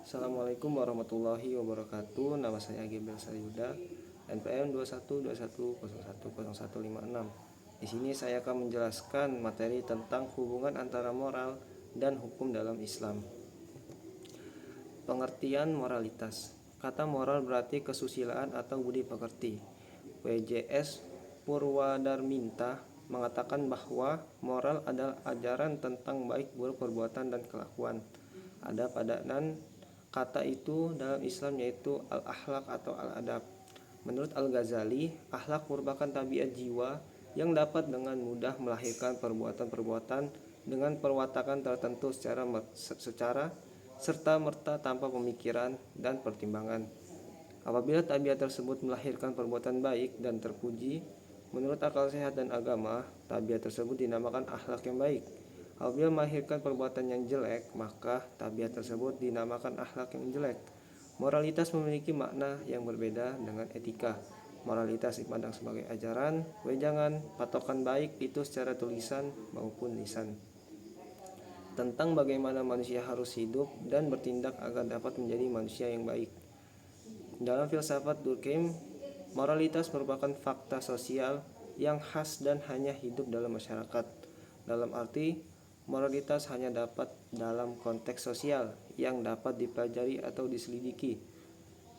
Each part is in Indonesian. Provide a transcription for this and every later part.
Assalamualaikum warahmatullahi wabarakatuh. Nama saya Gabriel Sayuda, NPM 2121010156. Di sini saya akan menjelaskan materi tentang hubungan antara moral dan hukum dalam Islam. Pengertian moralitas. Kata moral berarti kesusilaan atau budi pekerti. WJS Purwadarminta mengatakan bahwa moral adalah ajaran tentang baik buruk perbuatan dan kelakuan. Ada padanan kata itu dalam Islam yaitu al-akhlak atau al-adab. Menurut Al-Ghazali, akhlak merupakan tabiat jiwa yang dapat dengan mudah melahirkan perbuatan-perbuatan dengan perwatakan tertentu secara serta-merta tanpa pemikiran dan pertimbangan. Apabila tabiat tersebut melahirkan perbuatan baik dan terpuji, menurut akal sehat dan agama, tabiat tersebut dinamakan akhlak yang baik. Apabila melahirkan perbuatan yang jelek, maka tabiat tersebut dinamakan akhlak yang jelek. Moralitas memiliki makna yang berbeda dengan etika. Moralitas dipandang sebagai ajaran, wejangan, patokan baik itu secara tulisan maupun lisan, tentang bagaimana manusia harus hidup dan bertindak agar dapat menjadi manusia yang baik. Dalam filsafat Durkheim, moralitas merupakan fakta sosial yang khas dan hanya hidup dalam masyarakat. Dalam arti, moralitas hanya dapat dalam konteks sosial yang dapat dipelajari atau diselidiki.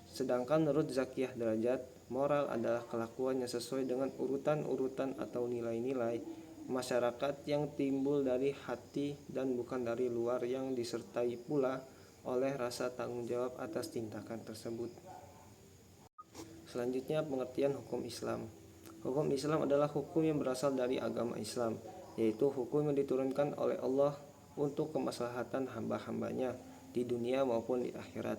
Sedangkan menurut Zakiyah Derajat, moral adalah kelakuan yang sesuai dengan urutan-urutan atau nilai-nilai masyarakat yang timbul dari hati dan bukan dari luar, yang disertai pula oleh rasa tanggung jawab atas tindakan tersebut. Selanjutnya, pengertian hukum Islam. Hukum Islam adalah hukum yang berasal dari agama Islam, yaitu hukum yang diturunkan oleh Allah untuk kemaslahatan hamba-hambanya di dunia maupun di akhirat.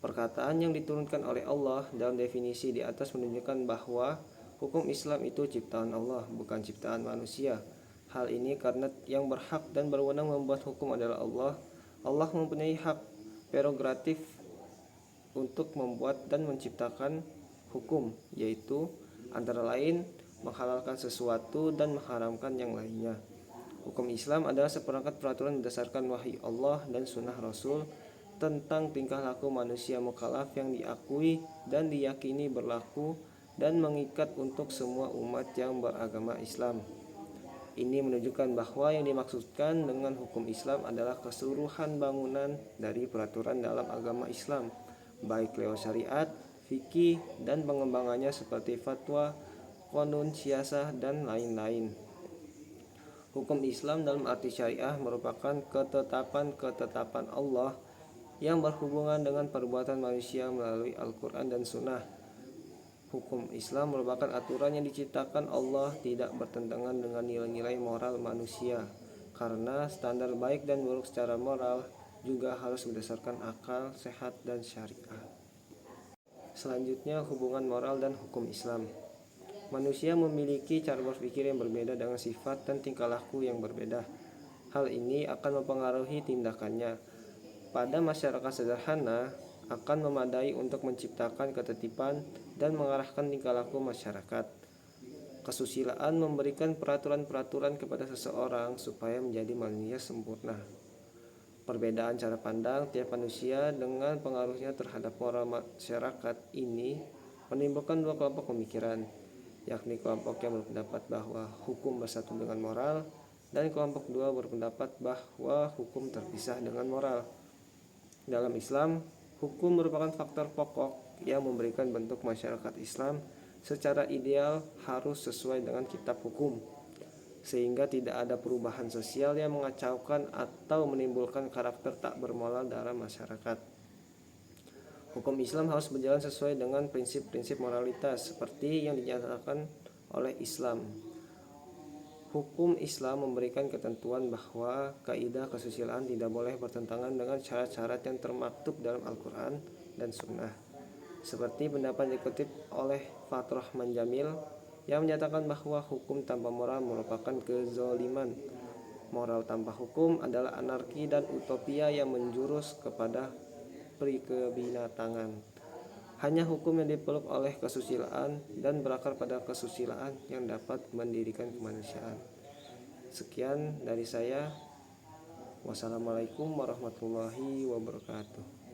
Perkataan yang diturunkan oleh Allah dalam definisi di atas menunjukkan bahwa hukum Islam itu ciptaan Allah, bukan ciptaan manusia. Hal ini karena yang berhak dan berwenang membuat hukum adalah Allah. Allah mempunyai hak prerogatif untuk membuat dan menciptakan hukum, yaitu antara lain menghalalkan sesuatu dan mengharamkan yang lainnya. Hukum Islam adalah seperangkat peraturan berdasarkan wahyu Allah dan sunnah Rasul tentang tingkah laku manusia mukallaf yang diakui dan diyakini berlaku dan mengikat untuk semua umat yang beragama Islam. Ini menunjukkan bahwa yang dimaksudkan dengan hukum Islam adalah keseluruhan bangunan dari peraturan dalam agama Islam, baik lewat syariat, fikih, dan pengembangannya seperti fatwa, qanun, siasah, dan lain-lain. Hukum Islam dalam arti syariah merupakan ketetapan-ketetapan Allah yang berhubungan dengan perbuatan manusia melalui Al-Quran dan Sunnah. Hukum Islam merupakan aturan yang diciptakan Allah, tidak bertentangan dengan nilai-nilai moral manusia, karena standar baik dan buruk secara moral juga harus berdasarkan akal sehat dan syariah. Selanjutnya, hubungan moral dan hukum Islam. Manusia memiliki cara berpikir yang berbeda dengan sifat dan tingkah laku yang berbeda. Hal ini akan mempengaruhi tindakannya. Pada masyarakat sederhana, akan memadai untuk menciptakan ketertiban dan mengarahkan tingkah laku masyarakat. Kesusilaan memberikan peraturan-peraturan kepada seseorang supaya menjadi manusia sempurna. Perbedaan cara pandang tiap manusia dengan pengaruhnya terhadap moral masyarakat ini menimbulkan dua kelompok pemikiran, yakni kelompok yang berpendapat bahwa hukum bersatu dengan moral, dan kelompok dua berpendapat bahwa hukum terpisah dengan moral. Dalam Islam, hukum merupakan faktor pokok yang memberikan bentuk masyarakat Islam. Secara ideal harus sesuai dengan kitab hukum, sehingga tidak ada perubahan sosial yang mengacaukan atau menimbulkan karakter tak bermoral dalam masyarakat. Hukum Islam harus berjalan sesuai dengan prinsip-prinsip moralitas seperti yang dinyatakan oleh Islam. Hukum Islam memberikan ketentuan bahwa kaidah kesusilaan tidak boleh bertentangan dengan syarat-syarat yang termaktub dalam Al-Quran dan Sunnah, seperti pendapat dikutip oleh Fathur-Rahman Jamil yang menyatakan bahwa hukum tanpa moral merupakan kezaliman. Moral tanpa hukum adalah anarki dan utopia yang menjurus kepada perikebinatangan. Hanya hukum yang dipeluk oleh kesusilaan dan berakar pada kesusilaan yang dapat mendirikan kemanusiaan. Sekian dari saya. Wassalamualaikum warahmatullahi wabarakatuh.